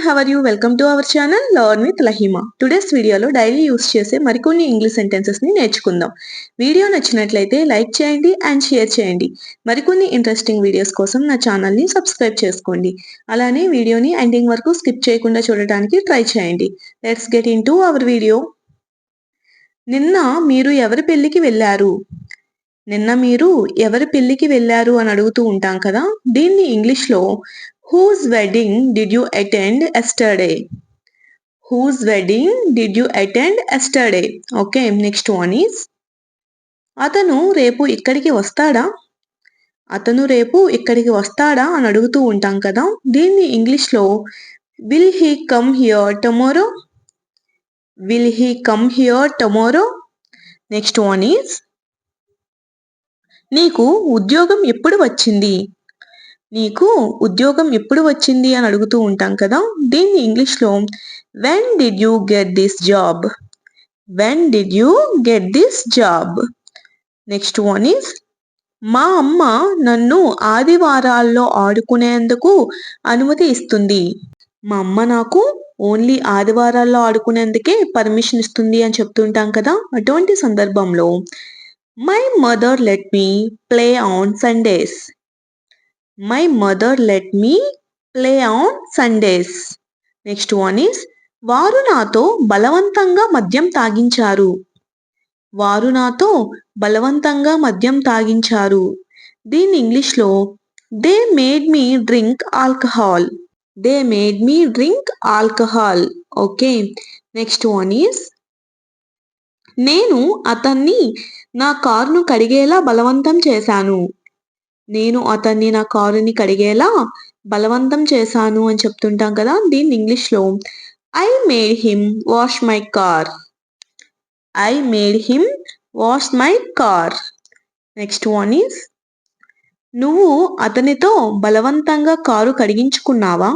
how are you? Welcome to our channel Learn with Lahima. Today's వీడియోలో daily use చేసే మరికొన్ని English sentences ని నేర్చుకుందాం. వీడియో నచ్చినట్లయితే లైక్ చేయండి అండ్ షేర్ చేయండి. మరికొన్ని ఇంట్రెస్టింగ్ వీడియోస్ కోసం నా ఛానల్ ని సబ్స్క్రైబ్ చేసుకోండి. అలానే వీడియోని ఎండింగ్ వరకు స్కిప్ చేయకుండా చూడడానికి ట్రై చేయండి. Let's get into hour video. నిన్న మీరు ఎవరి పెళ్లికి వెళ్ళారు? నిన్న మీరు ఎవరి పెళ్లికి వెళ్ళారు అని అడుగుతూ ఉంటాం కదా. దీన్ని ఇంగ్లీష్లో Whose wedding did you attend yesterday? Whose wedding did you attend yesterday? Okay, next one is అతను రేపు ఇక్కడికి వస్తాడా? అతను రేపు ఇక్కడికి వస్తాడా అని అడుగుతూ ఉంటాం కదా. దీన్ని ఇంగ్లీష్లో Will he come here tomorrow? Will he come here tomorrow? Next one is నీకు ఉద్యోగం ఎప్పుడు వచ్చింది? నీకు ఉద్యోగం ఎప్పుడు వచ్చింది అని అడుగుతూ ఉంటాం కదా. దీన్ని ఇంగ్లీష్లో When did you get this job? When did you get this job? Next one is మా అమ్మ నన్ను ఆదివారాల్లో ఆడుకునేందుకు అనుమతి ఇస్తుంది. మా అమ్మ నాకు ఓన్లీ ఆదివారాల్లో ఆడుకునేందుకే పర్మిషన్ ఇస్తుంది అని చెప్తుంటాం కదా. అటువంటి సందర్భంలో my mother let me play on Sundays. My mother let me play on Sundays. Next one is వారు నాతో బలవంతంగా మద్యం తాగించారు. వారు నాతో బలవంతంగా మద్యం తాగించారు. దీని ఇంగ్లీష్లో They made me drink alcohol. They made me drink alcohol. Okay. Next one is నేను అతన్ని నా కారును కడిగేలా బలవంతం చేశాను. నేను అతన్ని నా కారుని కడిగేలా బలవంతం చేశాను అని చెప్తుంటాం కదా. దీన్ని ఇంగ్లీష్లో I made him wash my car. I made him wash my car. Next one is నువ్వు అతనితో బలవంతంగా కారు కడిగించుకున్నావా?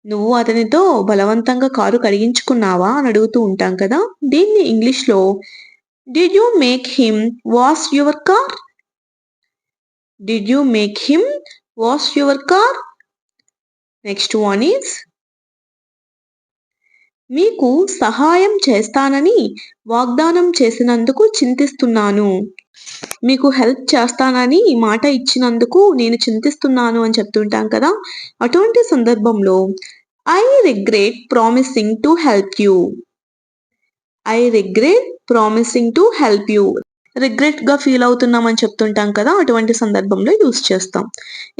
నువ్వు అతనితో బలవంతంగా కారు కడిగించుకున్నావా అని అడుగుతూ ఉంటాం కదా. దీన్ని ఇంగ్లీష్లో did you make him wash your car? Did you make him wash your car? Next one is మీకు సహాయం చేస్తానని వాగ్దానం చేసినందుకు చింతిస్తున్నాను. మీకు హెల్ప్ చేస్తానని మాట ఇచ్చినందుకు నేను చింతిస్తున్నాను అని చెప్తుంటాం కదా. అటువంటి సందర్భంలో I regret promising to help you. I regret promising to help you. Regret గా ఫీల్ అవుతున్నామని చెప్తుంటాం కదా. అటువంటి సందర్భంలో యూస్ చేస్తాం.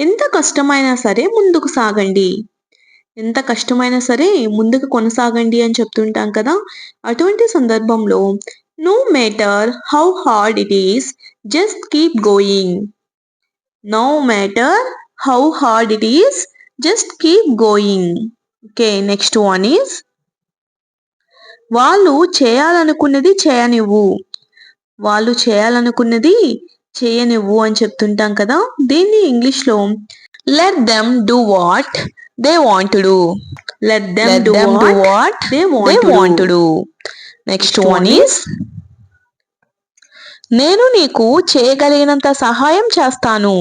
ఎంత కష్టమైనా సరే ముందుకు సాగండి. ఎంత కష్టమైనా సరే ముందుకు కొనసాగండి అని చెప్తుంటాం కదా. అటువంటి సందర్భంలో no matter how hard it is just keep going. No matter how hard it is just keep going. Okay. Next one is వాళ్ళు చేయాలనుకున్నది చేయనివ్వు. వాళ్ళు చేయాలనుకున్నది చేయనివ్వు అని చెప్తుంటాం కదా. దీన్ని ఇంగ్లీష్లో let them do what they want to do. Let them do what they want to do. Next one is నేను నీకు చేయగలిగినంత సహాయం చేస్తాను.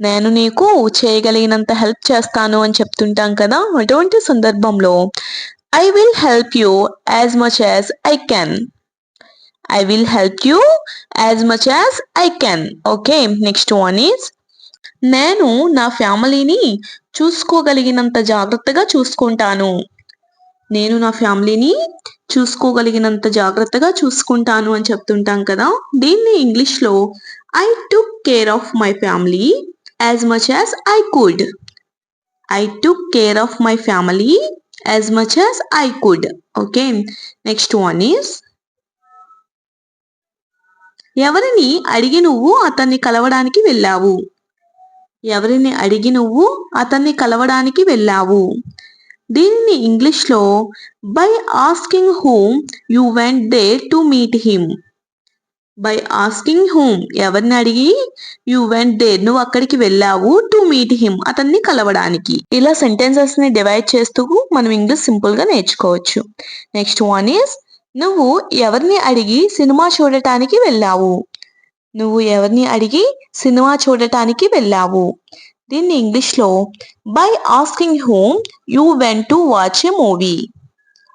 నేను నీకు చేయగలిగినంత హెల్ప్ చేస్తాను అని చెప్తుంటాం కదా. అటువంటి సందర్భంలో I will help you as much as I can. I will help you as much as I can. Okay. Next one is నేను నా ఫ్యామిలీని చూసుకోగలిగినంత జాగ్రత్తగా చూసుకుంటాను. నేను నా ఫ్యామిలీని చూసుకోగలిగినంత జాగ్రత్తగా చూసుకుంటాను అని చెప్తుంటాం కదా. దీన్ని ఇంగ్లీష్లో I took care of my family as much as I could. I took care of my family as much as I could. Okay. Next one is ఎవరిని అడిగి నువ్వు అతన్ని కలవడానికి వెళ్ళావు? ఎవరిని అడిగి నువ్వు అతన్ని కలవడానికి వెళ్ళావు? దీన్ని ఇంగ్లీష్లో by asking whom you went there to meet him. By asking whom ఎవరిని అడిగి యూ వెంట్ దేర్ నువ్వు అక్కడికి వెళ్ళావు టు మీట్ హిమ్ అతన్ని కలవడానికి. ఇలా సెంటెన్సెస్ ని డివైడ్ చేస్తూ మనం ఇంగ్లీష్ సింపుల్ గా నేర్చుకోవచ్చు. నెక్స్ట్ వన్ ఈస్ నువ్వు ఎవరిని అడిగి సినిమా చూడటానికి వెళ్ళావు? నువ్వు ఎవరిని అడిగి సినిమా చూడటానికి వెళ్ళావు? దీన్ని ఇంగ్లీష్లో by asking home you went to watch a movie.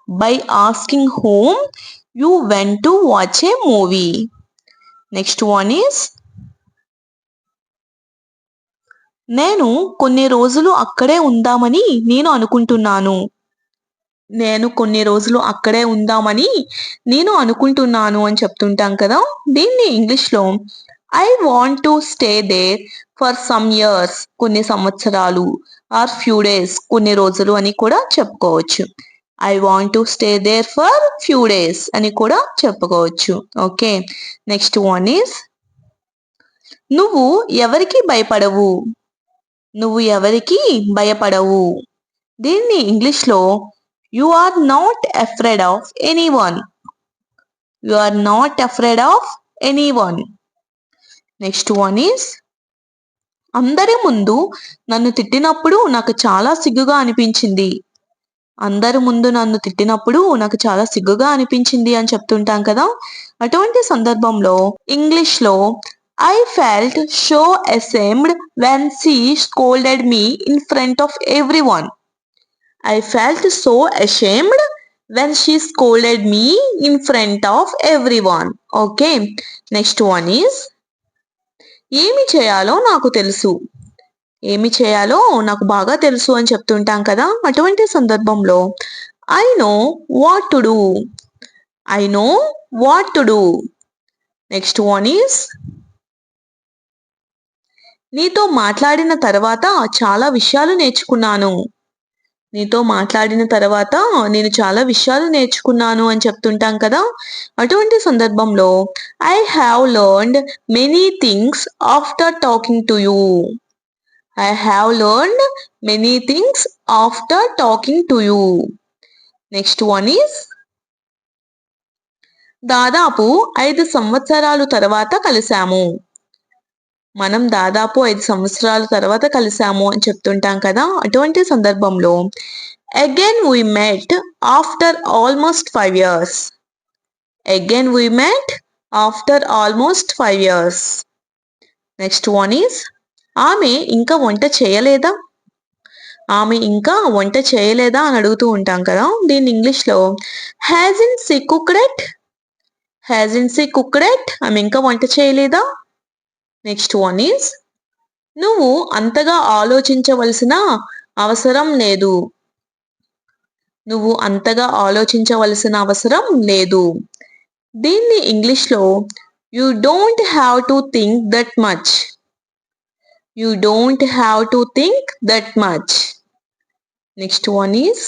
By asking home you went to watch a movie. Next one is నేను కొన్ని రోజులు అక్కడే ఉందామని నేను అనుకుంటున్నాను. నేను కొన్ని రోజులు అక్కడే ఉందామని నేను అనుకుంటున్నాను అని చెప్తుంటాం కదా. దీన్ని ఇంగ్లీష్లో I want to stay there for some years, కొన్ని సంవత్సరాలు, ఆర్ ఫ్యూ డేస్, కొన్ని రోజులు అని కూడా చెప్పుకోవచ్చు. I want to stay there for few days అని కూడా చెప్పుకోవచ్చు. ఓకే, నెక్స్ట్ వన్ ఈస్ నువ్వు ఎవరికి భయపడవు. నువ్వు ఎవరికి భయపడవు. దీన్ని ఇంగ్లీష్లో you are not afraid of anyone. You are not afraid of anyone. Next one is అందరి ముందు నన్ను తిట్టినప్పుడు నాకు చాలా సిగ్గుగా అనిపించింది. అందరి ముందు నన్ను తిట్టినప్పుడు నాకు చాలా సిగ్గుగా అనిపించింది అని చెప్తుంటాం కదా. అటువంటి సందర్భంలో ఇంగ్లీష్లో I felt so ashamed when she scolded me in front of everyone. I felt so ashamed when she scolded me in front of everyone. Okay, next one is ఏమి చేయాలో నాకు తెలుసు. ఏమి చేయాలో నాకు బాగా తెలుసు అని చెప్తుంటాం కదా. అటువంటి సందర్భంలో I know what to do. I know what to do. Next one is నీతో మాట్లాడిన తర్వాత చాలా విషయాలు నేర్చుకున్నాను. నీతో మాట్లాడిన తర్వాత నేను చాలా విషయాలు నేర్చుకున్నాను అని చెప్తుంటాం కదా. అటువంటి సందర్భంలో I have learned many things after talking to you. I have learned many things after talking to you. Next one is దాదాపు 5 సంవత్సరాలు తర్వాత కలిశాము. మనం దాదాపు 5 సంవత్సరాల తర్వాత కలిసాము అని చెప్తుంటాం కదా. అటువంటి సందర్భంలో again we met after almost 5 years. Again we met after almost 5 years. Next one is ఆమె ఇంకా వంట చేయలేదా. ఆమె ఇంకా వంట చేయలేదా అని అడుగుతూ ఉంటాం కదా. దీన్ని ఇంగ్లీష్లో hasn't she cooked it. hasn't she cooked it. ఆమె ఇంకా వంట చేయలేదా. నెక్స్ట్ వన్ ఈస్ నువ్వు అంతగా ఆలోచించవలసిన అవసరం లేదు. నువ్వు అంతగా ఆలోచించవలసిన అవసరం లేదు. దీన్ని ఇంగ్లీష్లో you don't have to think that much. You don't have to think that much. Next one is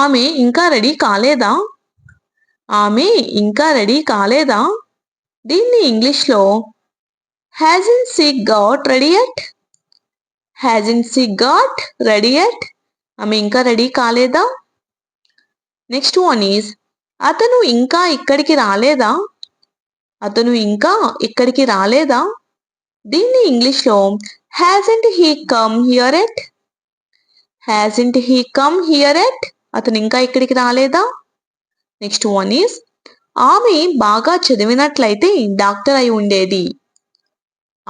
ఆమె ఇంకా రెడీ కాలేదా. ఆమె ఇంకా రెడీ కాలేదా. దీన్ని ఇంగ్లీష్లో hasn't she got ready yet. hasn't she got ready yet. ఆమె ఇంకా రెడీ కాలేదా. నెక్స్ట్ వన్ ఈస్ అతను ఇంకా ఇక్కడికి రాలేదా. అతను ఇంకా ఇక్కడికి రాలేదా. దీన్ని ఇంగ్లీష్లో hasn't he come here yet. hasn't he come here yet. అతను ఇంకా ఇక్కడికి రాలేదా. నెక్స్ట్ వన్ ఈస్ ఆమె బాగా చదివినట్లయితే డాక్టర్ అయి ఉండేది.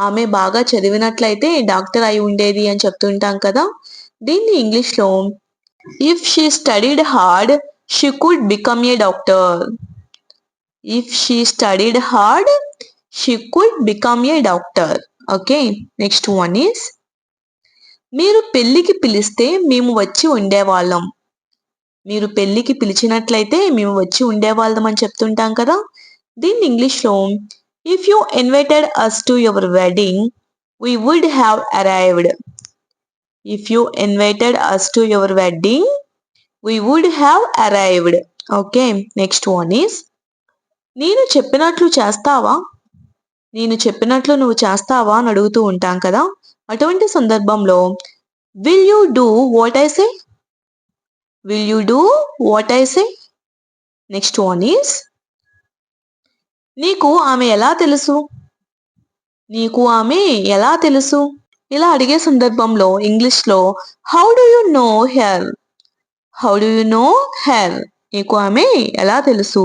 ఆమె బాగా చదివినట్లయితే డాక్టర్ అయి ఉండేది అని చెప్తుంటాం కదా. దీన్ని ఇంగ్లీష్లో if she studied hard she could become a doctor. If she studied hard she could become a doctor. Okay, next one is మీరు పెళ్ళికి పిలిస్తే మేము వచ్చి ఉండేవాళ్ళం. మీరు పెళ్ళికి పిలిచినట్లయితే మేము వచ్చి ఉండేవాళ్ళం అని చెప్తుంటాం కదా. దీన్ని ఇంగ్లీష్లో if you invited us to your wedding we would have arrived. If you invited us to your wedding we would have arrived. Okay, next one is నేను చెప్పినట్లు చేస్తావా. నేను చెప్పినట్లు నువ్వు చేస్తావా అని అడుగుతూ ఉంటాం కదా. అటువంటి సందర్భంలో will you do what I say. Will you do what I say. Next one is నీకు ఆమె ఎలా తెలుసు. నీకు ఆమె ఎలా తెలుసు. ఇలా అడిగే సందర్భంలో ఇంగ్లీష్లో how do you know her. How do you know her. నీకు ఆమె ఎలా తెలుసు.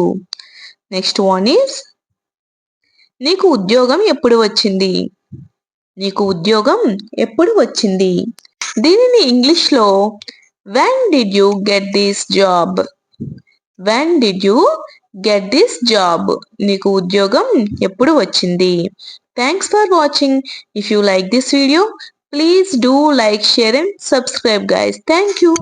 నెక్స్ట్ వన్ ఈస్ నీకు ఉద్యోగం ఎప్పుడు వచ్చింది. నీకు ఉద్యోగం ఎప్పుడు వచ్చింది? దీనిని ఇంగ్లీష్లో when did you get this job? when did you get this job? నీకు ఉద్యోగం ఎప్పుడు వచ్చింది? Thanks for watching. If you like this video, please do like, share and subscribe guys. Thank you.